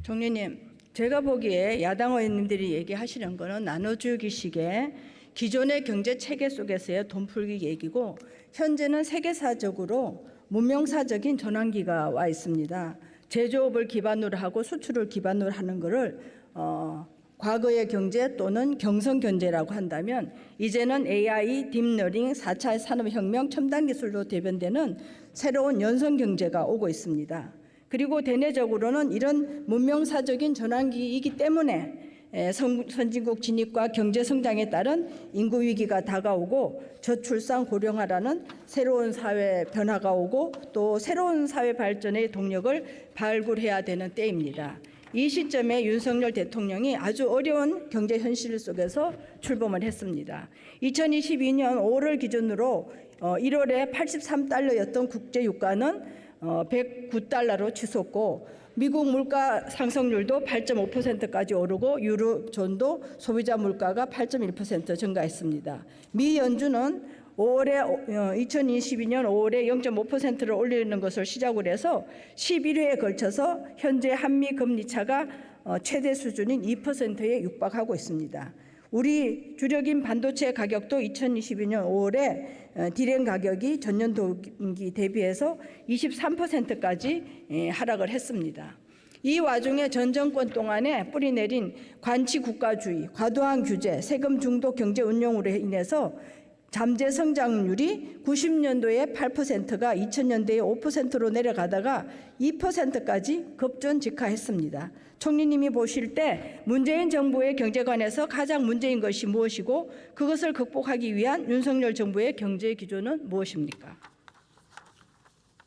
총리님, 제가 보기에 야당 의원님들이 얘기하시는 거는 나눠주기식의 기존의 경제 체계 속에서의 돈풀기 얘기고, 현재는 세계사적으로 문명사적인 전환기가 와 있습니다. 제조업을 기반으로 하고 수출을 기반으로 하는 것을 과거의 경제 또는 경성경제라고 한다면, 이제는 AI, 딥러닝, 4차 산업혁명, 첨단기술로 대변되는 새로운 연성경제가 오고 있습니다. 그리고 대내적으로는 이런 문명사적인 전환기이기 때문에 선진국 진입과 경제성장에 따른 인구위기가 다가오고 저출산 고령화라는 새로운 사회 변화가 오고 또 새로운 사회 발전의 동력을 발굴해야 되는 때입니다. 이 시점에 윤석열 대통령이 아주 어려운 경제 현실 속에서 출범을 했습니다. 2022년 5월 기준으로 1월에 83달러였던 국제유가는 109달러로 치솟고, 미국 물가 상승률도 8.5%까지 오르고 유로존도 소비자 물가가 8.1% 증가했습니다. 미 연준은 2022년 5월에 0.5%를 올리는 것을 시작으로 해서 11회에 걸쳐서 현재 한미 금리 차가 최대 수준인 2%에 육박하고 있습니다. 우리 주력인 반도체 가격도 2022년 5월에 디램 가격이 전년 동기 대비해서 23%까지 하락을 했습니다. 이 와중에 전 정권 동안에 뿌리내린 관치 국가주의, 과도한 규제, 세금 중독 경제 운용으로 인해서 잠재 성장률이 90년도에 8%가 2000년대에 5%로 내려가다가 2%까지 급전직하했습니다. 총리님이 보실 때 문재인 정부의 경제관에서 가장 문제인 것이 무엇이고, 그것을 극복하기 위한 윤석열 정부의 경제 기조는 무엇입니까?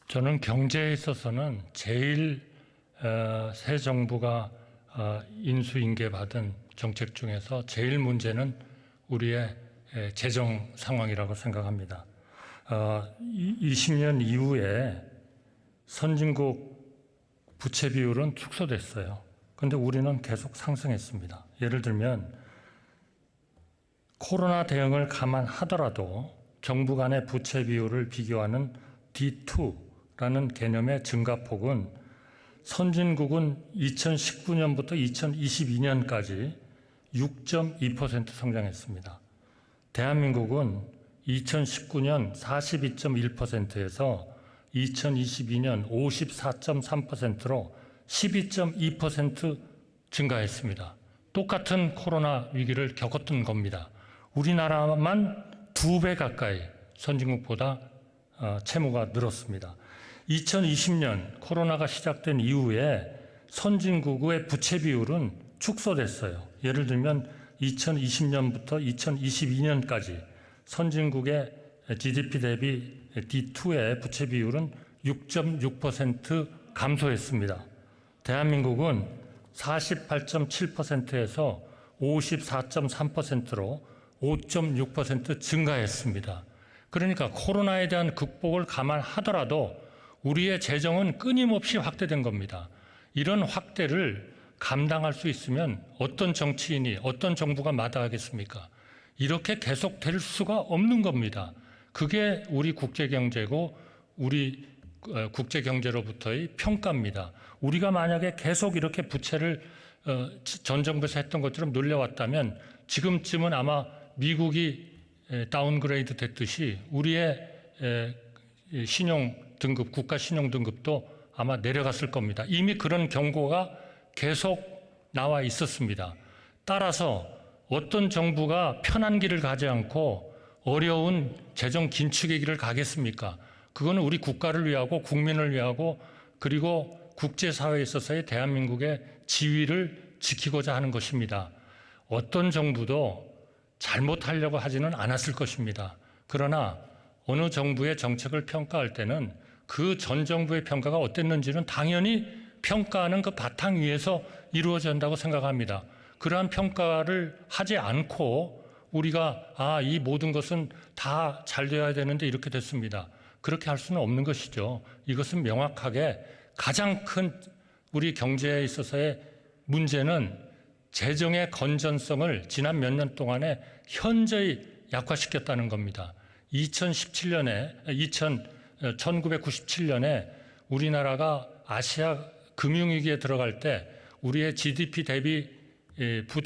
저는 경제에 있어서는 제일 새 정부가 인수인계받은 정책 중에서 제일 문제는 우리의 재정 상황이라고 생각합니다. 20년 이후에 선진국 부채 비율은 축소됐어요. 그런데 우리는 계속 상승했습니다. 예를 들면 코로나 대응을 감안하더라도 정부 간의 부채 비율을 비교하는 D2라는 개념의 증가폭은 선진국은 2019년부터 2022년까지 6.2% 성장했습니다. 대한민국은 2019년 42.1%에서 2022년 54.3%로 12.2% 증가했습니다. 똑같은 코로나 위기를 겪었던 겁니다. 우리나라만 2배 가까이 선진국보다 채무가 늘었습니다. 2020년 코로나가 시작된 이후에 선진국의 부채 비율은 축소됐어요. 예를 들면 2020년부터 2022년까지 선진국의 GDP 대비 D2의 부채 비율은 6.6% 감소했습니다. 대한민국은 48.7%에서 54.3%로 5.6% 증가했습니다. 그러니까 코로나에 대한 극복을 감안하더라도 우리의 재정은 끊임없이 확대된 겁니다. 이런 확대를 감당할 수 있으면 어떤 정치인이, 어떤 정부가 마다하겠습니까? 이렇게 계속될 수가 없는 겁니다. 그게 우리 국제경제고 우리 국제경제로부터의 평가입니다. 우리가 만약에 계속 이렇게 부채를 전 정부에서 했던 것처럼 늘려왔다면 지금쯤은 아마 미국이 다운그레이드 됐듯이 우리의 신용 등급, 국가 신용 등급도 아마 내려갔을 겁니다. 이미 그런 경고가 계속 나와 있었습니다. 따라서 어떤 정부가 편한 길을 가지 않고 어려운 재정 긴축의 길을 가겠습니까? 그거는 우리 국가를 위하고 국민을 위하고 그리고 국제사회에 있어서의 대한민국의 지위를 지키고자 하는 것입니다. 어떤 정부도 잘못하려고 하지는 않았을 것입니다. 그러나 어느 정부의 정책을 평가할 때는 그 전 정부의 평가가 어땠는지는 당연히 평가하는 그 바탕 위에서 이루어져야 한다고 생각합니다. 그러한 평가를 하지 않고 우리가 이 모든 것은 다 잘 되어야 되는데 이렇게 됐습니다. 그렇게 할 수는 없는 것이죠. 이것은 명확하게 가장 큰 우리 경제에 있어서의 문제는 재정의 건전성을 지난 몇 년 동안에 현저히 약화시켰다는 겁니다. 1997년에 우리나라가 아시아 금융위기에 들어갈 때 우리의 GDP 대비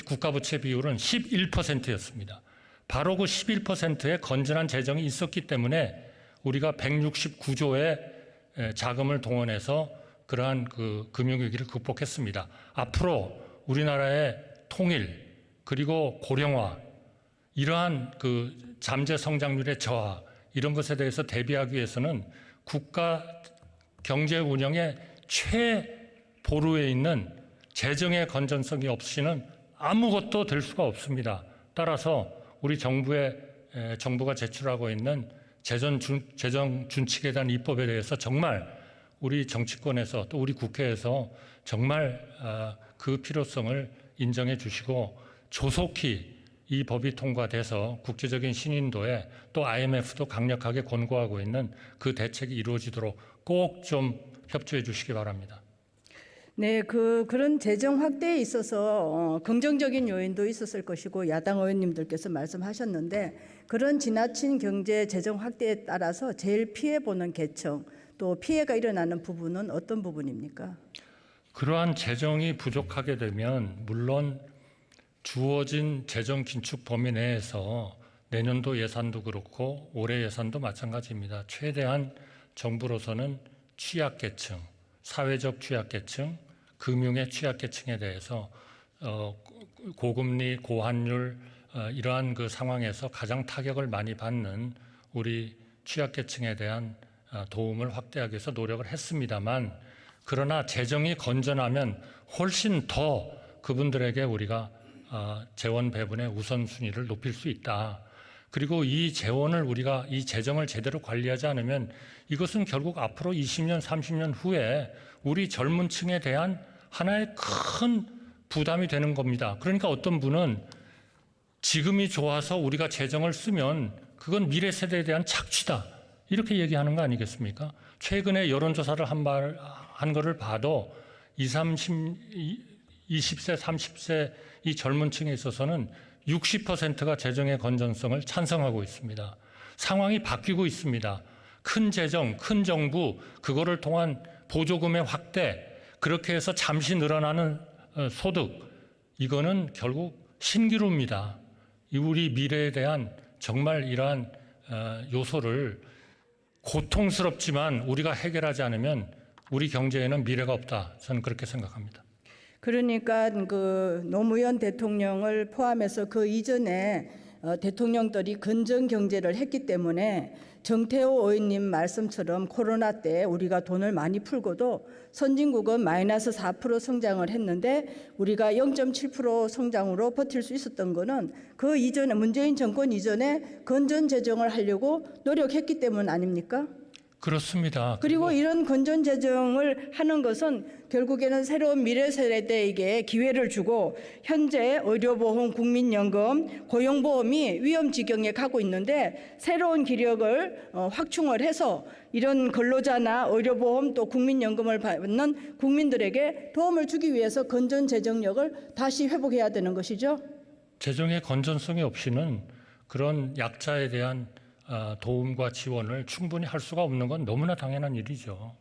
국가 부채 비율은 11%였습니다. 바로 그 11%의 건전한 재정이 있었기 때문에 우리가 169조의 자금을 동원해서 그러한 그 금융위기를 극복했습니다. 앞으로 우리나라의 통일 그리고 고령화 이러한 그 잠재 성장률의 저하 이런 것에 대해서 대비하기 위해서는 국가 경제 운영의 최보루에 있는 재정의 건전성이 없이는 아무것도 될 수가 없습니다. 따라서 우리 정부가 제출하고 있는 재정 준칙에 대한 입법에 대해서 정말 우리 정치권에서 또 우리 국회에서 정말 그 필요성을 인정해 주시고 조속히 이 법이 통과돼서 국제적인 신인도에 또 IMF도 강력하게 권고하고 있는 그 대책이 이루어지도록 꼭 좀 협조해 주시기 바랍니다. 네, 그런 재정 확대에 있어서 긍정적인 요인도 있었을 것이고 야당 의원님들께서 말씀하셨는데 그런 지나친 경제 재정 확대에 따라서 제일 피해 보는 계층 또 피해가 일어나는 부분은 어떤 부분입니까? 그러한 재정이 부족하게 되면 물론 주어진 재정 긴축 범위 내에서 내년도 예산도 그렇고 올해 예산도 마찬가지입니다. 최대한 정부로서는 취약계층, 사회적 취약계층, 금융의 취약계층에 대해서 고금리, 고환율 이러한 그 상황에서 가장 타격을 많이 받는 우리 취약계층에 대한 도움을 확대하기 위해서 노력을 했습니다만 그러나 재정이 건전하면 훨씬 더 그분들에게 우리가 재원 배분의 우선순위를 높일 수 있다. 그리고 이 재원을 우리가 이 재정을 제대로 관리하지 않으면 이것은 결국 앞으로 20년, 30년 후에 우리 젊은 층에 대한 하나의 큰 부담이 되는 겁니다. 그러니까 어떤 분은 지금이 좋아서 우리가 재정을 쓰면 그건 미래 세대에 대한 착취다. 이렇게 얘기하는 거 아니겠습니까? 최근에 여론조사를 한 거를 봐도 20세, 30세 이 젊은 층에 있어서는 60%가 재정의 건전성을 찬성하고 있습니다. 상황이 바뀌고 있습니다. 큰 재정, 큰 정부, 그거를 통한 보조금의 확대, 그렇게 해서 잠시 늘어나는 소득, 이거는 결국 신기루입니다. 우리 미래에 대한 정말 이러한 요소를 고통스럽지만 우리가 해결하지 않으면 우리 경제에는 미래가 없다. 저는 그렇게 생각합니다. 그러니까 그 노무현 대통령을 포함해서 그 이전에 대통령들이 건전 경제를 했기 때문에 정태호 의원님 말씀처럼 코로나 때 우리가 돈을 많이 풀고도 선진국은 마이너스 4% 성장을 했는데 우리가 0.7% 성장으로 버틸 수 있었던 거는 그 이전에 문재인 정권 이전에 건전 재정을 하려고 노력했기 때문 아닙니까? 그렇습니다. 그리고 이런 건전 재정을 하는 것은 결국에는 새로운 미래 세대에게 기회를 주고 현재 의료보험, 국민연금, 고용보험이 위험 지경에 가고 있는데 새로운 기력을 확충을 해서 이런 근로자나 의료보험 또 국민연금을 받는 국민들에게 도움을 주기 위해서 건전 재정력을 다시 회복해야 되는 것이죠. 재정의 건전성이 없이는 그런 약자에 대한 도움과 지원을 충분히 할 수가 없는 건 너무나 당연한 일이죠.